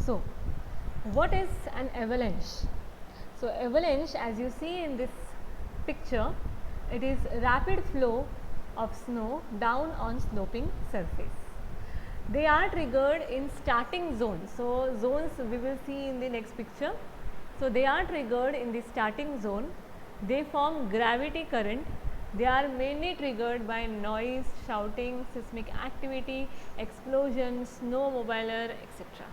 So what is an avalanche? So avalanche, as you see in this picture, it is rapid flow of snow down on sloping surface. They are triggered in starting zones. So zones we will see in the next picture. So they are triggered in the starting zone. They form gravity current. They are mainly triggered by noise, shouting, seismic activity, explosion, snowmobiler, etc.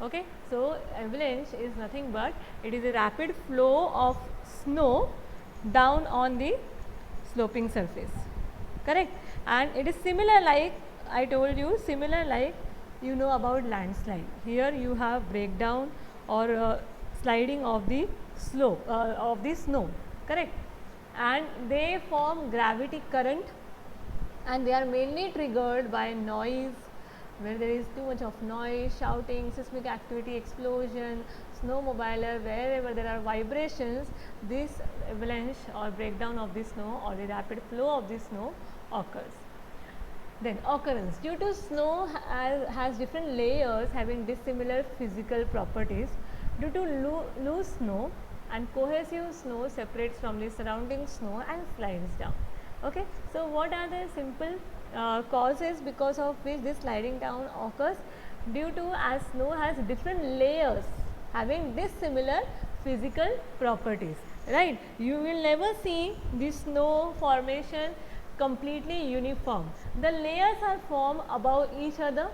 Okay, so avalanche is nothing but it is a rapid flow of snow down on the sloping surface, correct, and it is similar like I told you, similar like you know about landslide. Here you have breakdown or sliding of the slope of the snow, correct, and they form gravity current, and they are mainly triggered by noise, where there is too much of noise, shouting, seismic activity, explosion, snowmobiler, wherever there are vibrations, this avalanche or breakdown of the snow or the rapid flow of the snow occurs. Then occurrence, due to snow has different layers having dissimilar physical properties. Due to loose snow and cohesive snow separates from the surrounding snow and slides down. Okay, so what are the simple causes because of which this sliding down occurs? Due to as snow has different layers having dissimilar physical properties, right? You will never see the snow formation completely uniform. The layers are formed above each other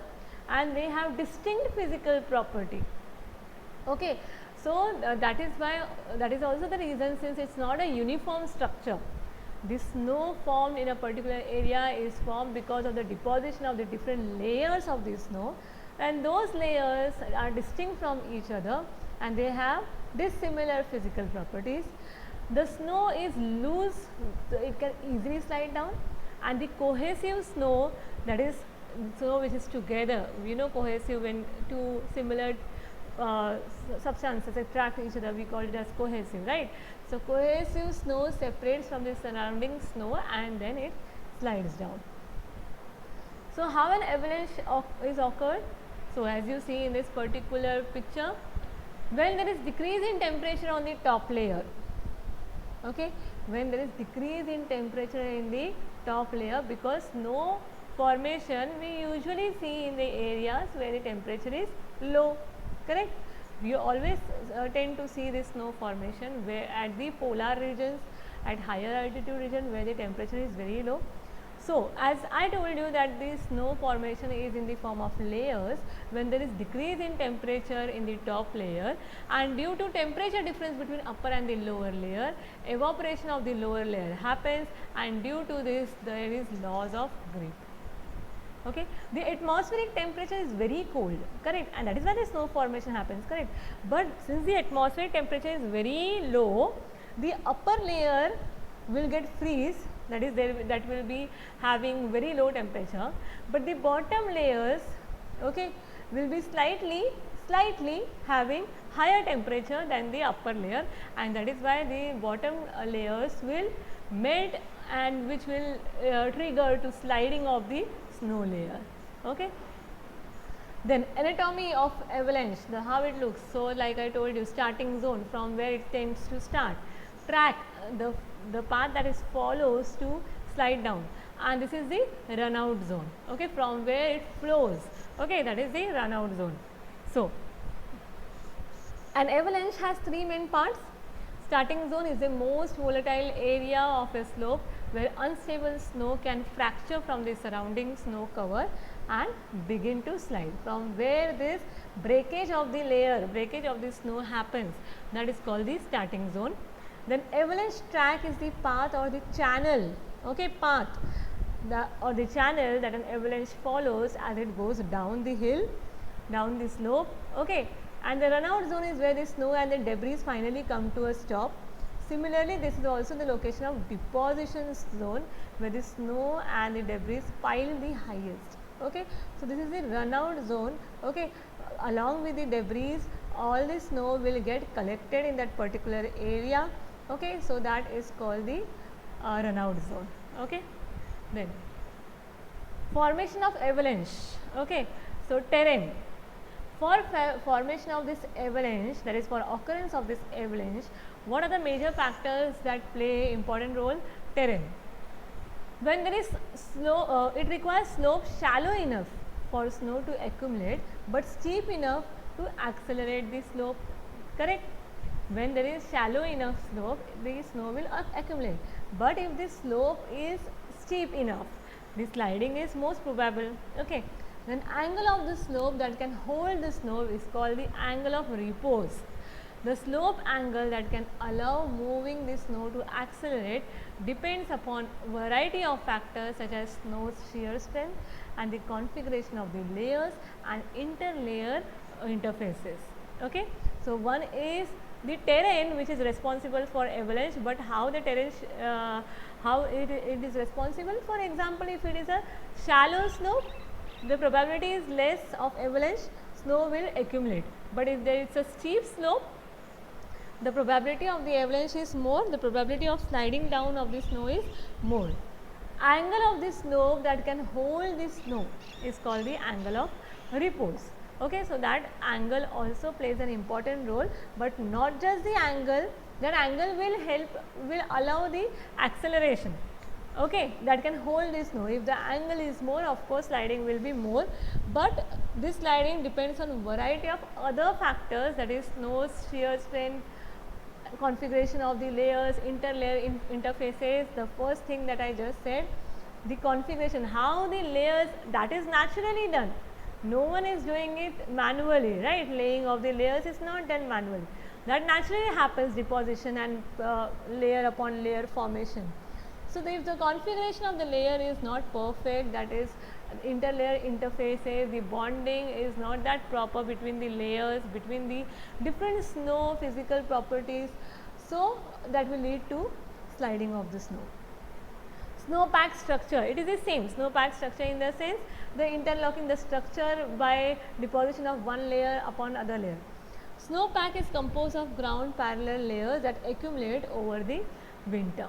and they have distinct physical property. Okay, so that is why, that is also the reason, since it is not a uniform structure. This snow formed in a particular area is formed because of the deposition of the different layers of the snow, and those layers are distinct from each other and they have dissimilar physical properties. The snow is loose, so it can easily slide down, and the cohesive snow, that is snow which is together, you know, cohesive, when two similar substances attract each other, we call it as cohesive, right? So cohesive snow separates from the surrounding snow and then it slides down. So how an avalanche is occurred? So as you see in this particular picture, when there is decrease in temperature on the top layer, okay, when there is decrease in temperature in the top layer, because snow formation we usually see in the areas where the temperature is low, correct. We always tend to see this snow formation where at the polar regions, at higher altitude region where the temperature is very low. So as I told you that the snow formation is in the form of layers, when there is decrease in temperature in the top layer, and due to temperature difference between upper and the lower layer, evaporation of the lower layer happens, and due to this there is loss of grip. Okay, the atmospheric temperature is very cold, correct, and that is why the snow formation happens, correct. But since the atmospheric temperature is very low, the upper layer will get freeze, that is that will be having very low temperature, but the bottom layers, okay, will be slightly having higher temperature than the upper layer, and that is why the bottom layers will melt, and which will trigger to sliding of the snow layer. Okay. Then anatomy of avalanche, the how it looks. So like I told you, starting zone, from where it tends to start, track, the path that is follows to slide down, and this is the run out zone, okay, from where it flows, okay, that is the run out zone. So an avalanche has three main parts. Starting zone is the most volatile area of a slope where unstable snow can fracture from the surrounding snow cover and begin to slide. From where this breakage of the layer, breakage of the snow happens, that is called the starting zone. Then avalanche track is the path or the channel, okay, path or the channel that an avalanche follows as it goes down the hill, down the slope, okay. And the run out zone is where the snow and the debris finally come to a stop. Similarly, this is also the location of deposition zone where the snow and the debris pile the highest, okay. So this is the run out zone, okay. Along with the debris, all the snow will get collected in that particular area, okay. So that is called the run out zone, okay. Then formation of avalanche, okay. So terrain. For formation of this avalanche, that is for occurrence of this avalanche, what are the major factors that play important role? Terrain. When there is snow, it requires slope shallow enough for snow to accumulate, but steep enough to accelerate the slope, correct? When there is shallow enough slope, the snow will accumulate, but if the slope is steep enough, the sliding is most probable, okay. Then angle of the slope that can hold the snow is called the angle of repose. The slope angle that can allow moving the snow to accelerate depends upon variety of factors such as snow's shear strength and the configuration of the layers and interlayer interfaces, okay. So, one is the terrain which is responsible for avalanche, but how the terrain how it is responsible. For example, if it is a shallow slope, the probability is less of avalanche, snow will accumulate, but if there is a steep slope, the probability of the avalanche is more, the probability of sliding down of the snow is more. Angle of the slope that can hold the snow is called the angle of repose, okay. So, that angle also plays an important role, but not just the angle, that angle will allow the acceleration, okay, that can hold the snow. If the angle is more, of course sliding will be more, but this sliding depends on variety of other factors, that is snow's shear strength, configuration of the layers, interlayer interfaces. The first thing that I just said, the configuration, how the layers, that is naturally done, no one is doing it manually, right. Laying of the layers is not done manually, that naturally happens, deposition and layer upon layer formation. So, if the configuration of the layer is not perfect, that is interlayer interfaces, the bonding is not that proper between the layers, between the different snow physical properties, so that will lead to sliding of the snow. Snowpack structure, it is the same snowpack structure in the sense the interlocking the structure by deposition of one layer upon other layer. Snowpack is composed of ground parallel layers that accumulate over the winter.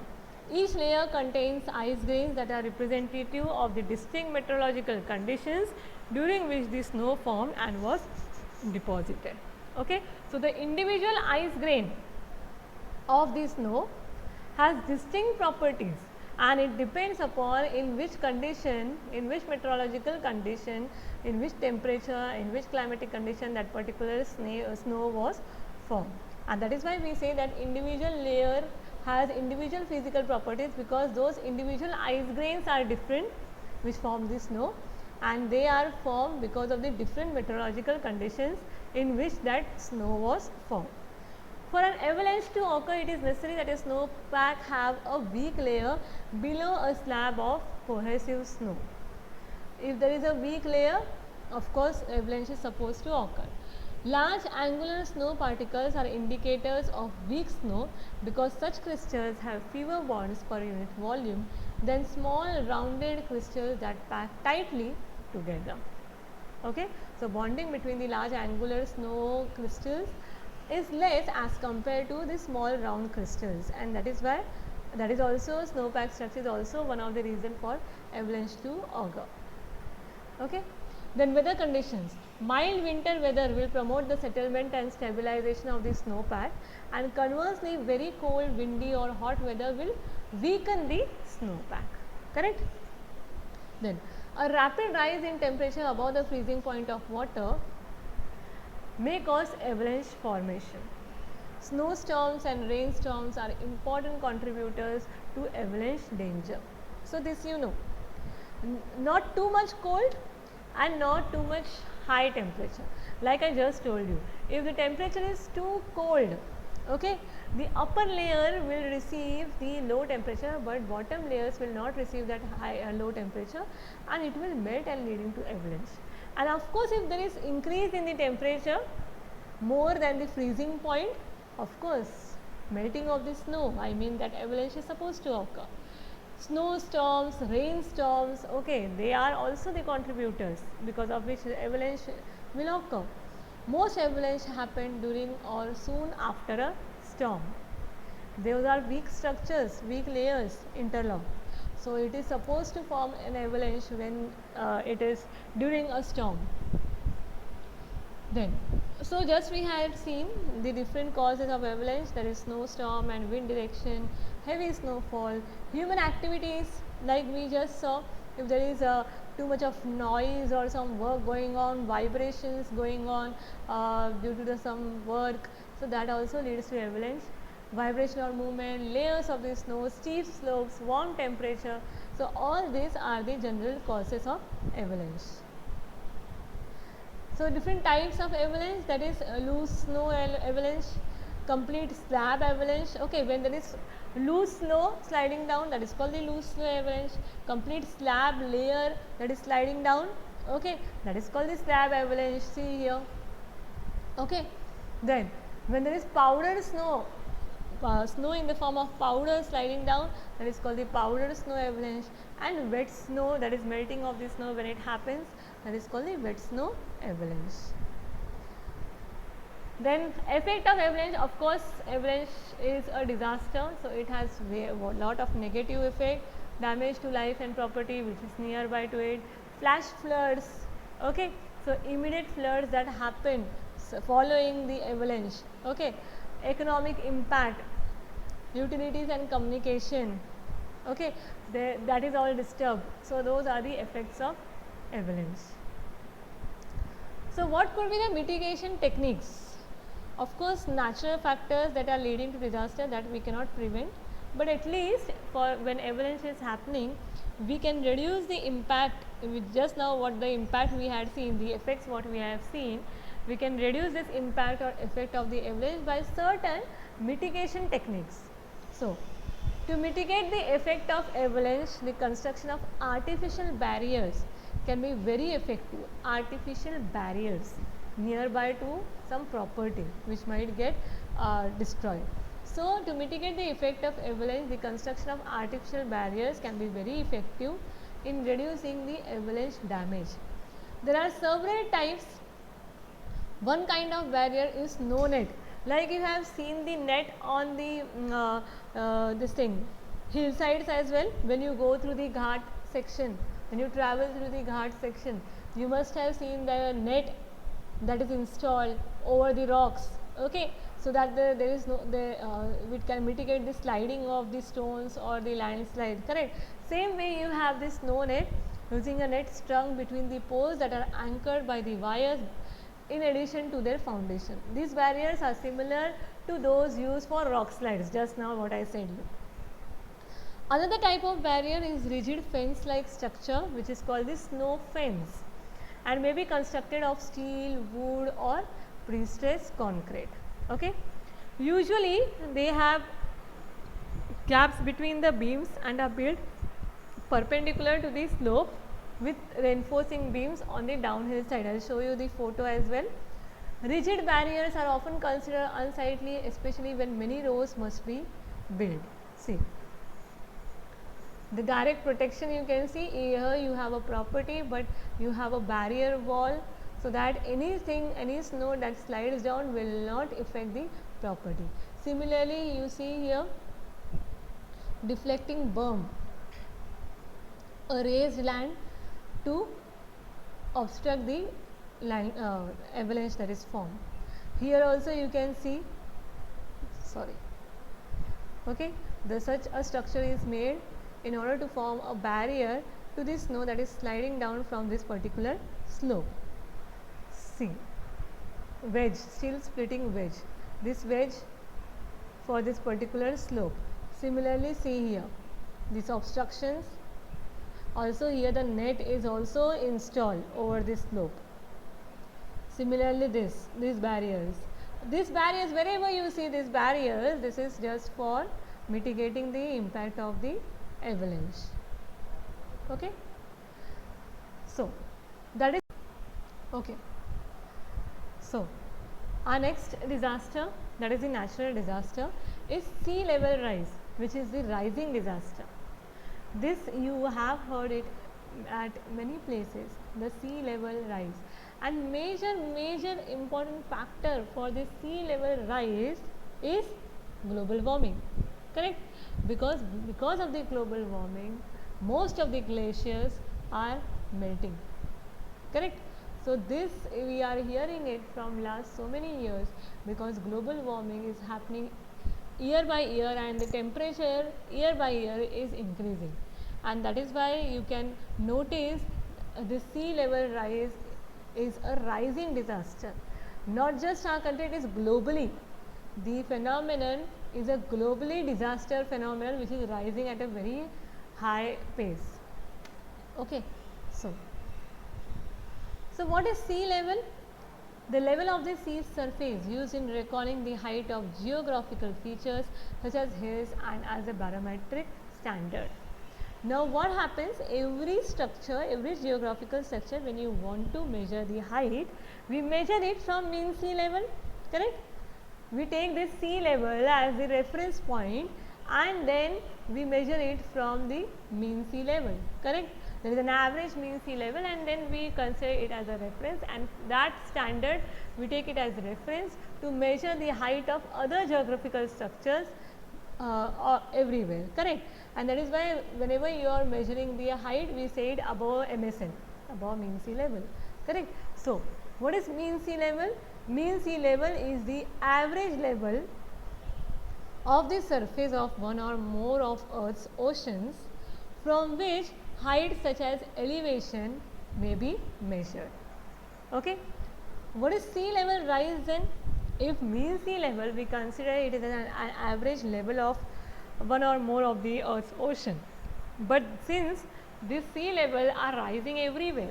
Each layer contains ice grains that are representative of the distinct meteorological conditions during which the snow formed and was deposited, okay. So, the individual ice grain of the snow has distinct properties, and it depends upon in which condition, in which meteorological condition, in which temperature, in which climatic condition that particular snow was formed. And that is why we say that individual layer has individual physical properties, because those individual ice grains are different which form the snow, and they are formed because of the different meteorological conditions in which that snow was formed. For an avalanche to occur, it is necessary that a snowpack have a weak layer below a slab of cohesive snow. If there is a weak layer, of course avalanche is supposed to occur. Large angular snow particles are indicators of weak snow, because such crystals have fewer bonds per unit volume than small rounded crystals that pack tightly together, okay. So, bonding between the large angular snow crystals is less as compared to the small round crystals, and that is why, that is also snowpack structure is also one of the reason for avalanche to occur, okay. Then weather conditions. Mild winter weather will promote the settlement and stabilization of the snowpack, and conversely very cold, windy or hot weather will weaken the snowpack, correct. Then a rapid rise in temperature above the freezing point of water may cause avalanche formation. Snowstorms and rainstorms are important contributors to avalanche danger. So, this you know, not too much cold and not too much high temperature. Like I just told you, if the temperature is too cold, okay, the upper layer will receive the low temperature, but bottom layers will not receive that high low temperature, and it will melt and leading to avalanche. And of course, if there is increase in the temperature more than the freezing point, of course melting of the snow, I mean that avalanche is supposed to occur. Snowstorms, rainstorms, okay, they are also the contributors because of which avalanche will occur. Most avalanche happen during or soon after a storm. Those are weak structures, weak layers interlock. So, it is supposed to form an avalanche when it is during a storm. Then, so just we had seen the different causes of avalanche, that is snowstorm and wind direction, heavy snowfall, human activities like we just saw. If there is too much of noise or some work going on, vibrations going on due to some work, so that also leads to avalanche. Vibration or movement, layers of the snow, steep slopes, warm temperature. So all these are the general causes of avalanche. So different types of avalanche, that is loose snow avalanche, complete slab avalanche. Okay, when there is loose snow sliding down, that is called the loose snow avalanche. Complete slab layer, that is sliding down. Okay, that is called the slab avalanche. See here. Okay, then when there is powdered snow, snow in the form of powder sliding down, that is called the powdered snow avalanche. And wet snow, that is melting of the snow when it happens, that is called the wet snow avalanche. Then effect of avalanche, of course avalanche is a disaster, so it has a lot of negative effect, damage to life and property which is nearby to it, flash floods. Okay, so immediate floods that happen following the avalanche. Okay, economic impact, utilities and communication. Okay, that is all disturbed. So those are the effects of avalanche. So what could be the mitigation techniques? Of course, natural factors that are leading to disaster that we cannot prevent, but at least for when avalanche is happening, we can reduce the impact. With just now what the impact we had seen, the effects what we have seen, we can reduce this impact or effect of the avalanche by certain mitigation techniques. So, to mitigate the effect of avalanche, the construction of artificial barriers can be very effective. Artificial barriers nearby to some property which might get destroyed. So, to mitigate the effect of avalanche, the construction of artificial barriers can be very effective in reducing the avalanche damage. There are several types. One kind of barrier is snow net. Like you have seen the net on the this thing hillsides as well. When you go through the ghat section, when you travel through the ghat section, you must have seen the net that is installed over the rocks. Okay, so that there is no it can mitigate the sliding of the stones or the landslide. Correct. Same way you have this snow net, using a net strung between the poles that are anchored by the wires in addition to their foundation. These barriers are similar to those used for rock slides, just now what I said. Another type of barrier is rigid fence like structure, which is called the snow fence, and may be constructed of steel, wood or pre-stressed concrete. Okay. Usually they have gaps between the beams and are built perpendicular to the slope with reinforcing beams on the downhill side. I will show you the photo as well. Rigid barriers are often considered unsightly, especially when many rows must be built. See, the direct protection you can see here, you have a property but you have a barrier wall, so that anything, any snow that slides down will not affect the property. Similarly, you see here deflecting berm, a raised land to obstruct the line, avalanche that is formed. Here also you can see, okay, such a structure is made in order to form a barrier to the snow that is sliding down from this particular slope. See, wedge, steel splitting wedge, this wedge for this particular slope. Similarly, see here these obstructions. Also here the net is also installed over this slope. Similarly these barriers. These barriers, wherever you see these barriers, this is just for mitigating the impact of the avalanche. Okay. So that is okay. So our next disaster, that is the natural disaster, is sea level rise, which is the rising disaster. This you have heard it at many places, the sea level rise, and major important factor for the sea level rise is global warming. Correct? Because of the global warming, most of the glaciers are melting. Correct? So this we are hearing it from last so many years, because global warming is happening year by year and the temperature year by year is increasing, and that is why you can notice the sea level rise is a rising disaster. Not just our country, it is globally. The phenomenon is a globally disaster phenomenon which is rising at a very high pace. Okay, so what is sea level? The level of the sea surface used in reckoning the height of geographical features such as hills and as a barometric standard. Now what happens, every structure, every geographical structure, when you want to measure the height, we measure it from mean sea level, correct? We take this sea level as the reference point and then we measure it from the mean sea level, correct? There is an average mean sea level and then we consider it as a reference, and that standard we take it as reference to measure the height of other geographical structures everywhere, correct? And that is why whenever you are measuring the height, we say it above MSN, above mean sea level, correct? So what is mean sea level? Mean sea level is the average level of the surface of one or more of Earth's oceans from which height such as elevation may be measured. Okay. What is sea level rise then? If mean sea level, we consider it as an average level of one or more of the Earth's ocean. But since this sea level are rising everywhere,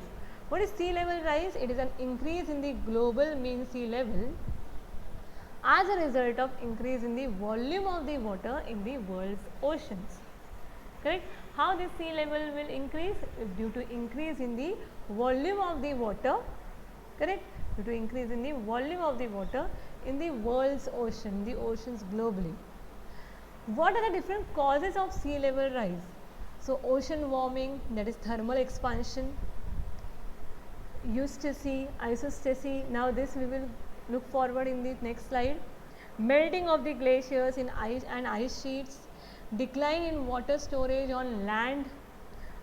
what is sea level rise? It is an increase in the global mean sea level as a result of increase in the volume of the water in the world's oceans, correct? How this sea level will increase? Is due to increase in the volume of the water, correct? Due to increase in the volume of the water in the world's ocean, the oceans globally. What are the different causes of sea level rise? So ocean warming, that is thermal expansion, eustasy, isostasy. Now this we will look forward in the next slide. Melting of the glaciers in ice and ice sheets, decline in water storage on land,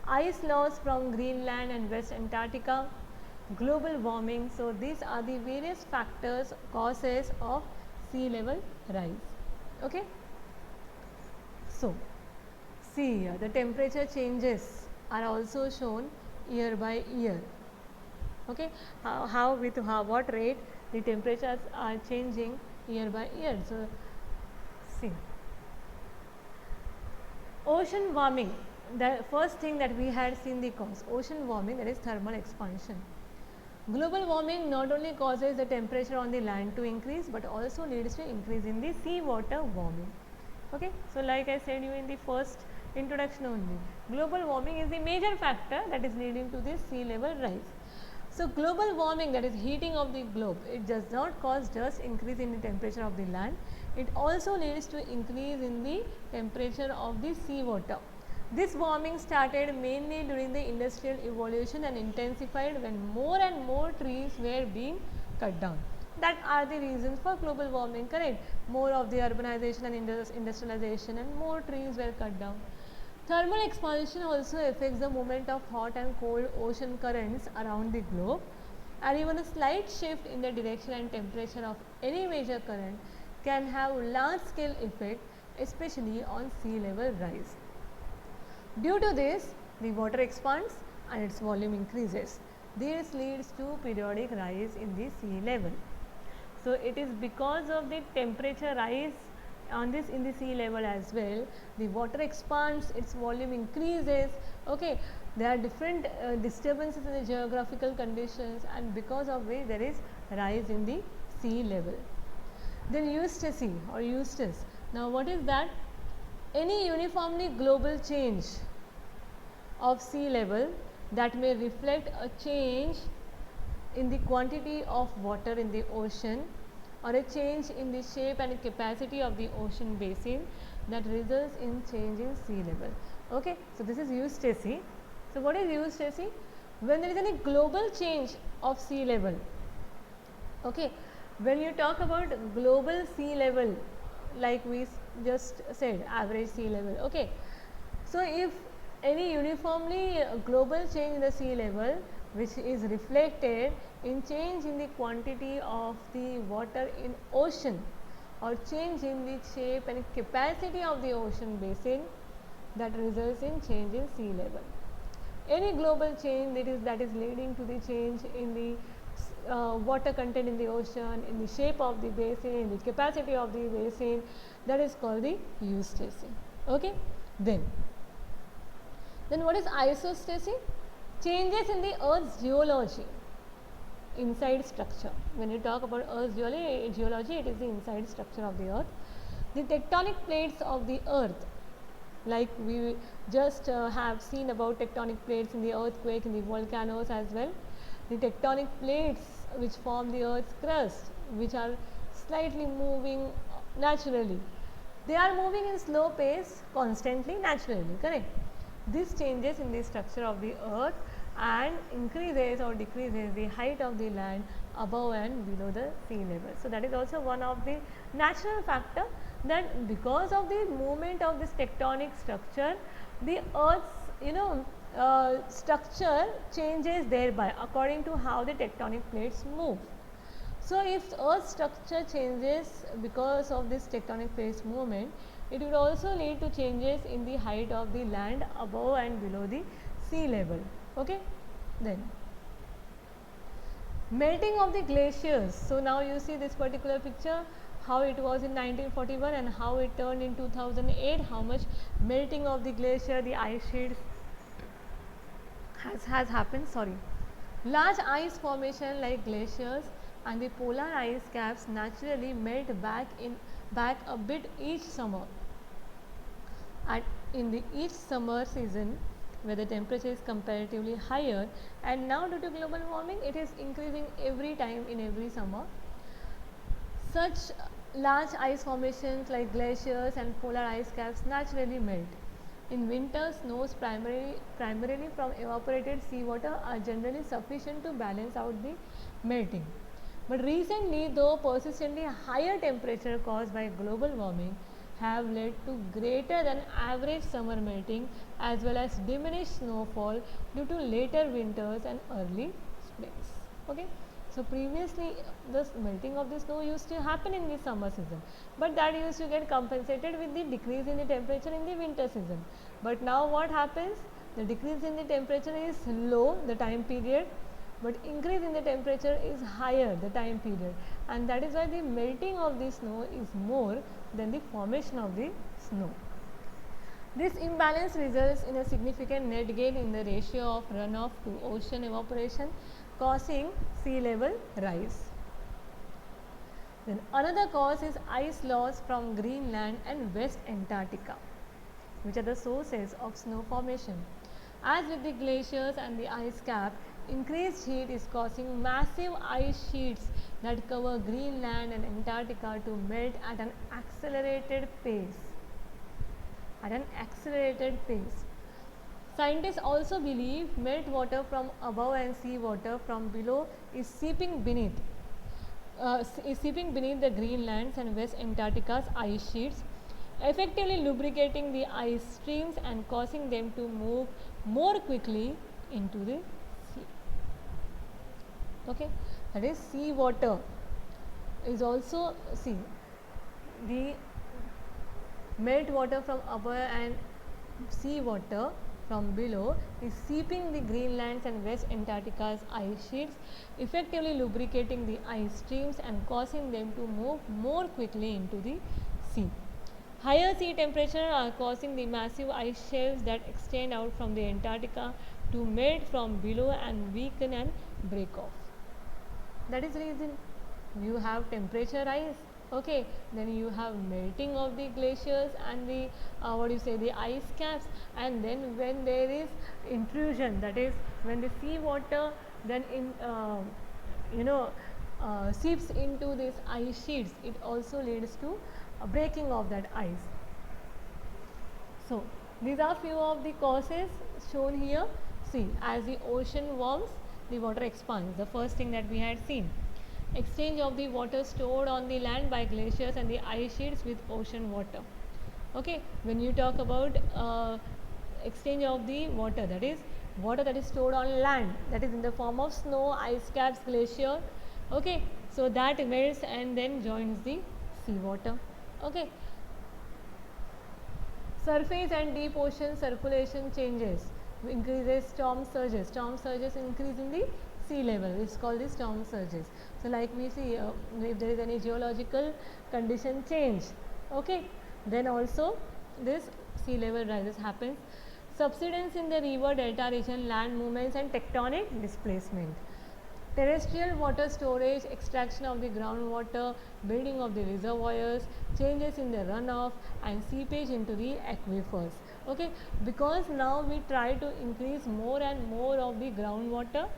ice loss from Greenland and West Antarctica, global warming. So these are the various factors, causes of sea level rise. Okay. So see here, the temperature changes are also shown year by year. Okay, what rate the temperatures are changing year by year. So see, ocean warming, the first thing that we had seen the cause, ocean warming, that is thermal expansion. Global warming not only causes the temperature on the land to increase, but also leads to increase in the sea water warming. Okay, so like I said you in the first introduction only, global warming is the major factor that is leading to this sea level rise. So global warming, that is heating of the globe, it does not cause just increase in the temperature of the land, it also leads to increase in the temperature of the sea water. This warming started mainly during the industrial evolution and intensified when more and more trees were being cut down. That are the reasons for global warming, correct? More of the urbanization and industrialization and more trees were cut down. Thermal expansion also affects the movement of hot and cold ocean currents around the globe, and even a slight shift in the direction and temperature of any major current can have large scale effect, especially on sea level rise. Due to this, the water expands and its volume increases. This leads to periodic rise in the sea level. So it is because of the temperature rise on this in the sea level as well, the water expands, its volume increases. Okay, there are different disturbances in the geographical conditions, and because of which there is rise in the sea level. Then eustasy or eustace. Now what is that? Any uniformly global change of sea level that may reflect a change in the quantity of water in the ocean, or a change in the shape and capacity of the ocean basin that results in change in sea level. Okay, so this is eustasy. So what is eustasy? When there is any global change of sea level. Okay, when you talk about global sea level, like we just said, average sea level. Okay, so if any uniformly global change in the sea level which is reflected in change in the quantity of the water in ocean, or change in the shape and capacity of the ocean basin that results in change in sea level. Any global change that is leading to the change in the water content in the ocean, in the shape of the basin, in the capacity of the basin, that is called the eustacy. Okay. Then what is isostasy? Changes in the earth's geology, inside structure. When you talk about earth's geology, it is the inside structure of the earth. The tectonic plates of the earth, like we just have seen about tectonic plates in the earthquake, in the volcanoes as well. The tectonic plates which form the earth's crust, which are slightly moving naturally, they are moving in slow pace constantly, naturally, correct? This changes in the structure of the earth and increases or decreases the height of the land above and below the sea level. So that is also one of the natural factor, that because of the movement of this tectonic structure, the earth's structure changes thereby according to how the tectonic plates move. So if earth's structure changes because of this tectonic plates movement, it would also lead to changes in the height of the land above and below the sea level. Okay. Then melting of the glaciers. So now you see this particular picture, how it was in 1941 and how it turned in 2008, how much melting of the glacier, the ice sheets has happened. Large ice formation like glaciers and the polar ice caps naturally melt back a bit each summer. In each summer season, where the temperature is comparatively higher, and now due to global warming, it is increasing every time in every summer. Such large ice formations like glaciers and polar ice caps naturally melt. In winter, snows primarily from evaporated seawater are generally sufficient to balance out the melting. But recently, though, persistently higher temperature caused by global warming have led to greater than average summer melting, as well as diminished snowfall due to later winters and early springs. Okay. So previously the melting of the snow used to happen in the summer season, but that used to get compensated with the decrease in the temperature in the winter season. But now what happens? The decrease in the temperature is low, the time period, but increase in the temperature is higher, the time period, and that is why the melting of the snow is more than the formation of the snow. This imbalance results in a significant net gain in the ratio of runoff to ocean evaporation, causing sea level rise. Then another cause is ice loss from Greenland and West Antarctica, which are the sources of snow formation. As with the glaciers and the ice cap, increased heat is causing massive ice sheets that cover Greenland and Antarctica to melt at an accelerated pace. Scientists also believe meltwater from above and seawater from below is seeping beneath the Greenland's and West Antarctica's ice sheets, effectively lubricating the ice streams and causing them to move more quickly into the sea. Okay, that is seawater is also the meltwater from above and seawater from below is seeping the Greenland's and West Antarctica's ice sheets, effectively lubricating the ice streams and causing them to move more quickly into the sea. Higher sea temperature are causing the massive ice shelves that extend out from the Antarctica to melt from below and weaken and break off. That is the reason you have temperature rise. Okay, then you have melting of the glaciers and the the ice caps, and then when there is intrusion, that is when the sea water then seeps into these ice sheets, it also leads to a breaking of that ice. So these are few of the causes shown here. See, as the ocean warms, the water expands, the first thing that we had seen. Exchange of the water stored on the land by glaciers and the ice sheets with ocean water. Okay, when you talk about exchange of the water, that is water that is stored on land, that is in the form of snow, ice caps, glacier. Okay, so that melts and then joins the seawater. Okay, surface and deep ocean circulation changes, increases storm surges. Storm surges increase in the sea level. It's called the storm surges. So, like we see, if there is any geological condition change, okay, then also this sea level rises happens. Subsidence in the river delta region, land movements and tectonic displacement. Terrestrial water storage, extraction of the groundwater, building of the reservoirs, changes in the runoff and seepage into the aquifers. Okay, because now we try to increase more and more of the groundwater,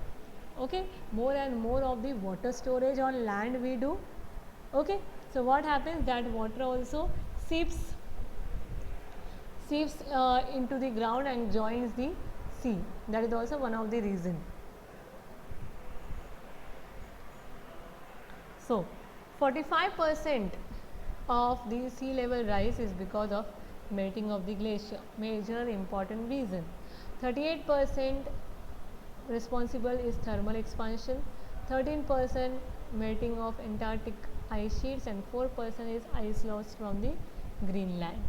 okay, more and more of the water storage on land we do. Okay, so what happens, that water also seeps into the ground and joins the sea. That is also one of the reason. So, 45% of the sea level rise is because of melting of the glacier, major important reason. 38% responsible is thermal expansion, 13% melting of Antarctic ice sheets and 4% is ice loss from the Greenland.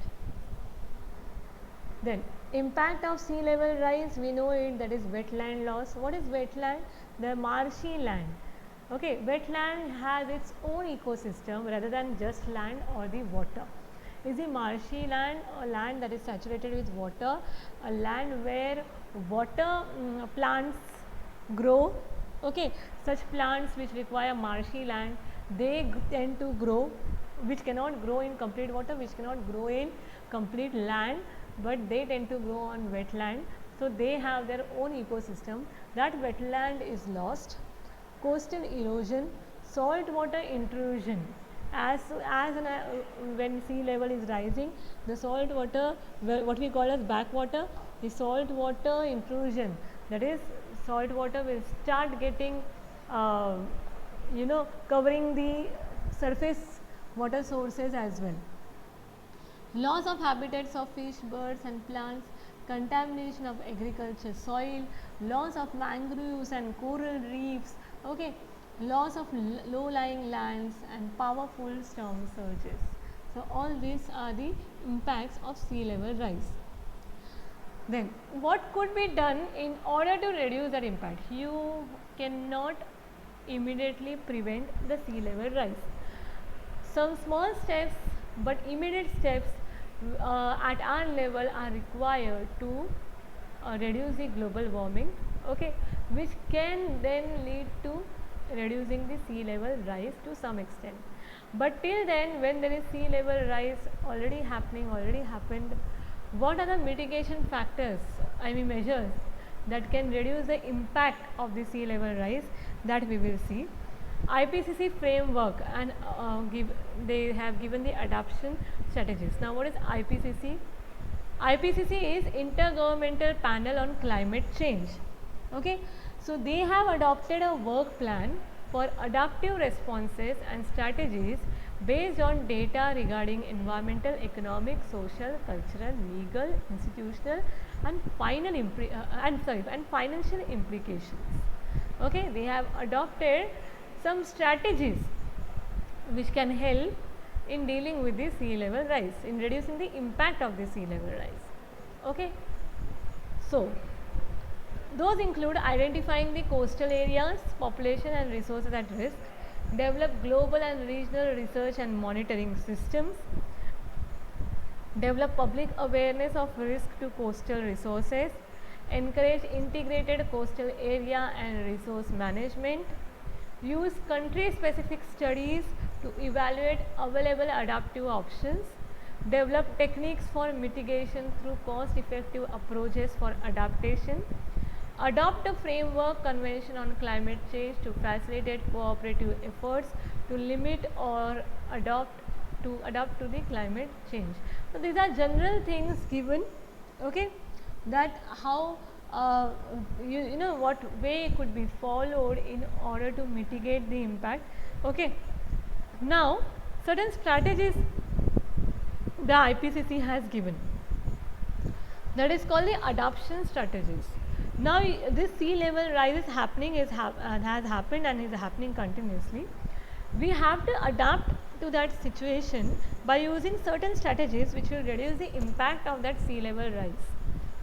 Then impact of sea level rise, we know it, that is wetland loss. What is wetland? The marshy land. Okay, wetland has its own ecosystem rather than just land or the water. Is the marshy land a land that is saturated with water, a land where water plants grow. Okay, such plants which require marshy land, they tend to grow, which cannot grow in complete water, which cannot grow in complete land, but they tend to grow on wetland. So, they have their own ecosystem. That wetland is lost. Coastal erosion, salt water intrusion. When sea level is rising, the salt water, what we call as backwater, the salt water intrusion, that is salt water will start getting covering the surface water sources as well. Loss of habitats of fish, birds and plants, contamination of agriculture soil, loss of mangroves and coral reefs, okay, loss of low-lying lands and powerful storm surges. So, all these are the impacts of sea level rise. Then, what could be done in order to reduce that impact? You cannot immediately prevent the sea level rise. Some small steps but immediate steps at our level are required to reduce the global warming, okay, which can then lead to reducing the sea level rise to some extent. But till then, when there is sea level rise already happened, what are the mitigation factors, measures that can reduce the impact of the sea level rise, that we will see. IPCC framework, and they have given the adaptation strategies. Now, what is IPCC? IPCC is Intergovernmental Panel on Climate Change. Okay, so they have adopted a work plan for adaptive responses and strategies based on data regarding environmental, economic, social, cultural, legal, institutional, and financial implications. Okay, they have adopted some strategies which can help in dealing with the sea level rise, in reducing the impact of the sea level rise. Okay. So, those include identifying the coastal areas, population and resources at risk, develop global and regional research and monitoring systems, develop public awareness of risk to coastal resources, encourage integrated coastal area and resource management, use country specific studies to evaluate available adaptive options, develop techniques for mitigation through cost effective approaches for adaptation, adopt a framework convention on climate change to facilitate cooperative efforts to limit or adapt to the climate change. So, these are general things given, okay, that how what way could be followed in order to mitigate the impact. Okay. Now, certain strategies the IPCC has given, that is called the adaptation strategies. Now this sea level rise is happening, has happened and is happening continuously. We have to adapt to that situation by using certain strategies which will reduce the impact of that sea level rise.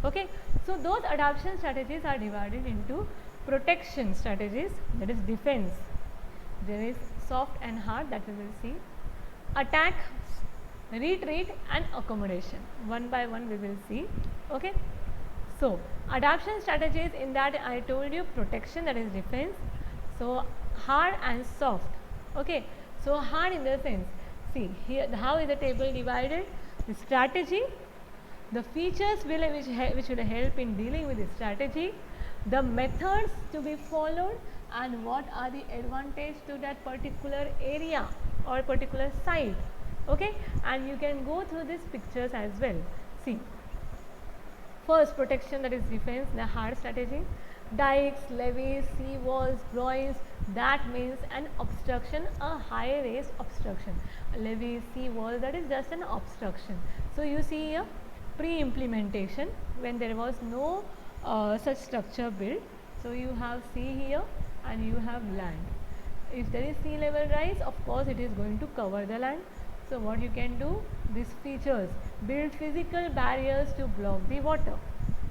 Okay, so those adaptation strategies are divided into protection strategies, that is defense. There is soft and hard, that we will see. Attack, retreat and accommodation. One by one we will see. Okay. So adaptation strategies, in that I told you protection, that is defense. So hard and soft. Okay. So hard in the sense, see here how is the table divided? The strategy, the features which will help in dealing with the strategy, the methods to be followed, and what are the advantage to that particular area or particular site. Okay, and you can go through these pictures as well. See, first protection, that is defense, the hard strategy. Dikes, levees, sea walls, groins, that means an obstruction, a high raised obstruction. Levee, sea wall, that is just an obstruction. So you see here pre-implementation, when there was no such structure built. So you have sea here and you have land. If there is sea level rise, of course it is going to cover the land. So what you can do, these features, build physical barriers to block the water.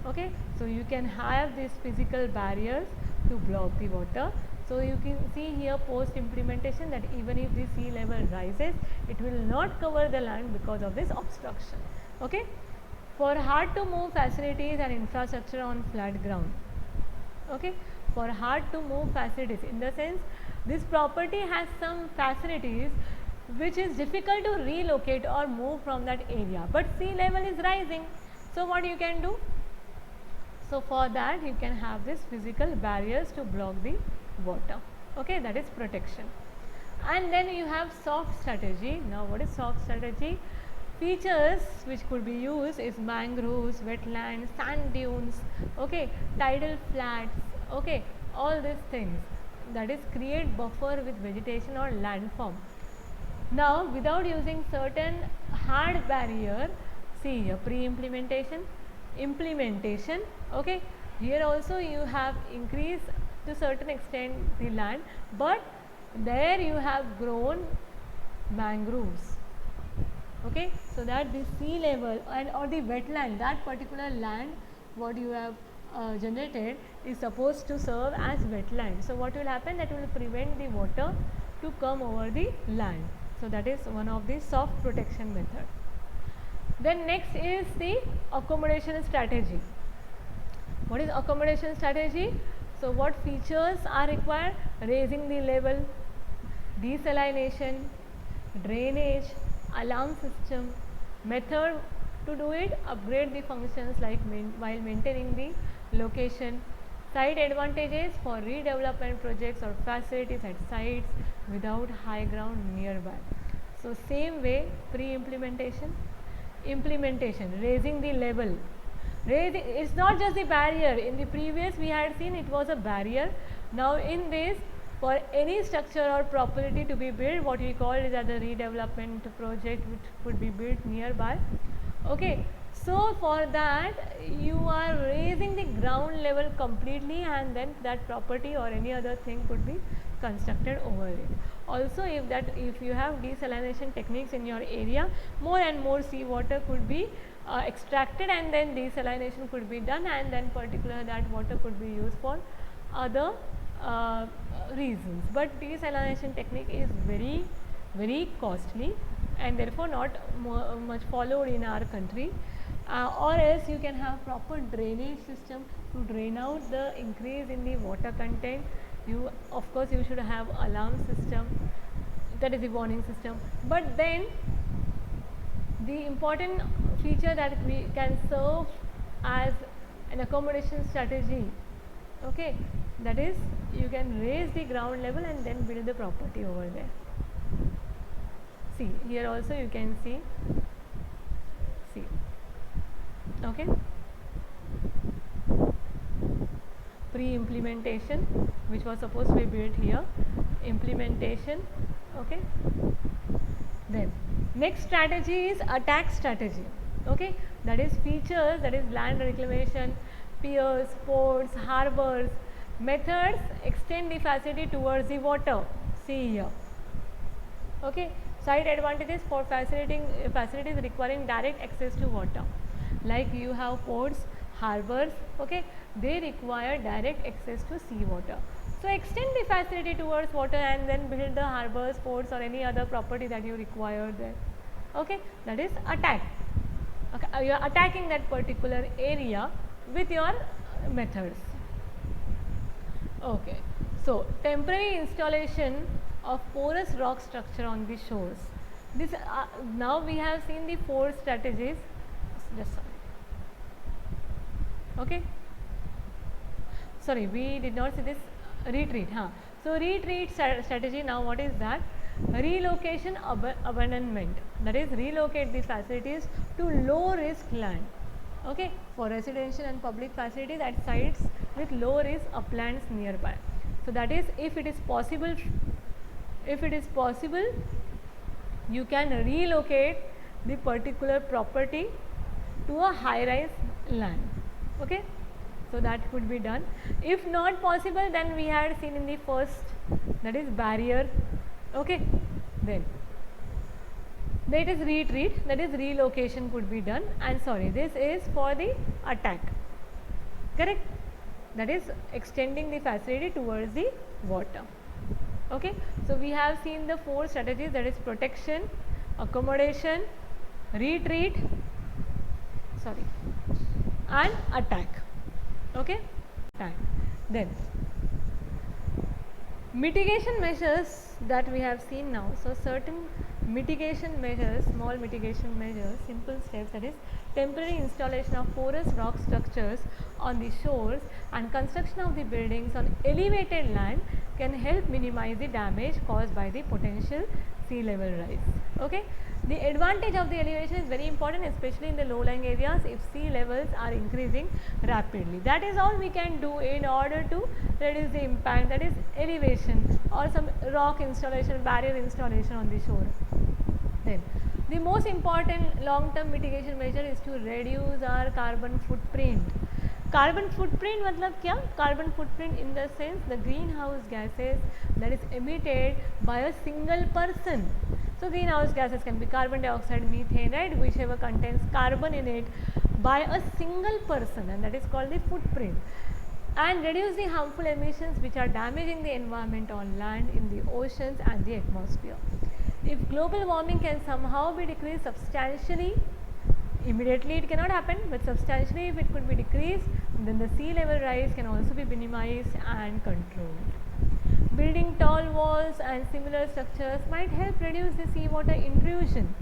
Okay, so you can have these physical barriers to block the water. So you can see here post implementation that even if the sea level rises, it will not cover the land because of this obstruction. Okay, for hard to move facilities and infrastructure on flat ground. Okay, for hard to move facilities, in the sense this property has some facilities which is difficult to relocate or move from that area, but sea level is rising. So what you can do? So for that you can have this physical barriers to block the water. Okay, that is protection. And then you have soft strategy. Now what is soft strategy? Features which could be used is mangroves, wetlands, sand dunes, okay, tidal flats, okay, all these things, that is create buffer with vegetation or landform. Now without using certain hard barrier, see here pre-implementation, implementation. Okay, here also you have increased to certain extent the land, but there you have grown mangroves. Okay, so that the sea level and or the wetland, that particular land what you have generated is supposed to serve as wetland. So what will happen, that will prevent the water to come over the land. So that is one of the soft protection method. Then next is the accommodation strategy. What is accommodation strategy? So what features are required? Raising the level, desalination, drainage, alarm system. Method to do it, upgrade the functions like while maintaining the location. Site advantages for redevelopment projects or facilities at sites without high ground nearby. So same way pre-implementation, implementation, raising the level. It's not just the barrier. In the previous we had seen it was a barrier. Now in this, for any structure or property to be built, what we call is as a redevelopment project which could be built nearby. Okay, so for that you are raising the ground level completely, and then that property or any other thing could be constructed over it. Also if you have desalination techniques in your area, more and more seawater could be extracted and then desalination could be done, and then particular that water could be used for other reasons. But desalination technique is very costly and therefore not much followed in our country. Or else you can have proper drainage system to drain out the increase in the water content. You of course you should have alarm system, that is the warning system. But then the important feature that we can serve as an accommodation strategy, okay, that is you can raise the ground level and then build the property over there. See here also you can see, okay, pre-implementation which was supposed to be built here, implementation, okay. Then next strategy is attack strategy, okay, that is features, that is land reclamation, piers, ports, harbors. Methods extend the facility towards the water. See here. Okay, side advantages for facilitating facilities requiring direct access to water, like you have ports, harbors. Okay, they require direct access to sea water. So extend the facility towards water and then build the harbors, ports, or any other property that you require there. Okay, that is attack. Okay, you are attacking that particular area with your methods. Okay, so temporary installation of porous rock structure on the shores. This now we have seen the 4 strategies. Just sorry. Okay. Sorry, we did not see this retreat. So retreat strategy. Now what is that? Relocation abandonment. That is, relocate the facilities to low risk land. Okay, for residential and public facilities at sites with low risk uplands nearby. So that is, if it is possible, you can relocate the particular property to a high rise land. Okay, so that could be done. If not possible, then we had seen in the first, that is barrier. Okay, then that is retreat, that is relocation could be done, and sorry, this is for the attack, correct, that is extending the facility towards the water. Okay, so we have seen the 4 strategies, that is protection, accommodation, retreat, sorry, and attack. Okay, attack. Then mitigation measures that we have seen now. So certain mitigation measures, small mitigation measures, simple steps, that is temporary installation of porous rock structures on the shores and construction of the buildings on elevated land can help minimize the damage caused by the potential sea level rise. Okay, the advantage of the elevation is very important, especially in the low lying areas if sea levels are increasing rapidly. That is all we can do in order to reduce the impact, that is elevation or some rock installation, barrier installation on the shore. Then the most important long term mitigation measure is to reduce our carbon footprint. Carbon footprint matlab kya? Carbon footprint in the sense the greenhouse gases that is emitted by a single person. So greenhouse gases can be carbon dioxide, methane, right, whichever contains carbon in it, by a single person, and that is called the footprint. And reduce the harmful emissions which are damaging the environment on land, in the oceans and the atmosphere. If global warming can somehow be decreased substantially, immediately it cannot happen, but substantially if it could be decreased, then the sea level rise can also be minimized and controlled. Building tall walls and similar structures might help reduce the seawater intrusion.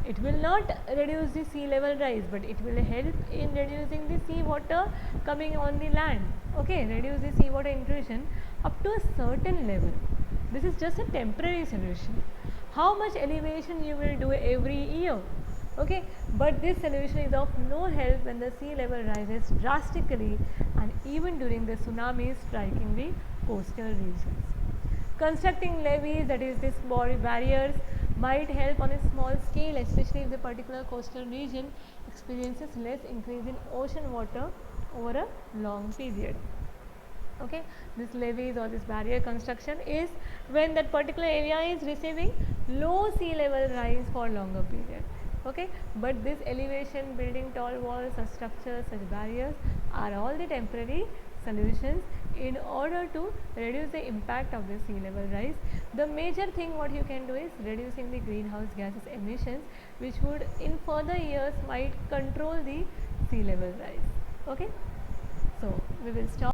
It will not reduce the sea level rise, but it will help in reducing the seawater coming on the land. Okay, reduce the seawater intrusion up to a certain level. This is just a temporary solution. How much elevation you will do every year? Okay, but this solution is of no help when the sea level rises drastically and even during the tsunamis striking the coastal regions. Constructing levees, that is this barriers, might help on a small scale, especially if the particular coastal region experiences less increase in ocean water over a long period. Okay, this levees or this barrier construction is when that particular area is receiving low sea level rise for longer period. Okay, but this elevation, building tall walls or structures, such barriers are all the temporary solutions in order to reduce the impact of the sea level rise. The major thing what you can do is reducing the greenhouse gases emissions, which would in further years might control the sea level rise. Okay, so we will stop.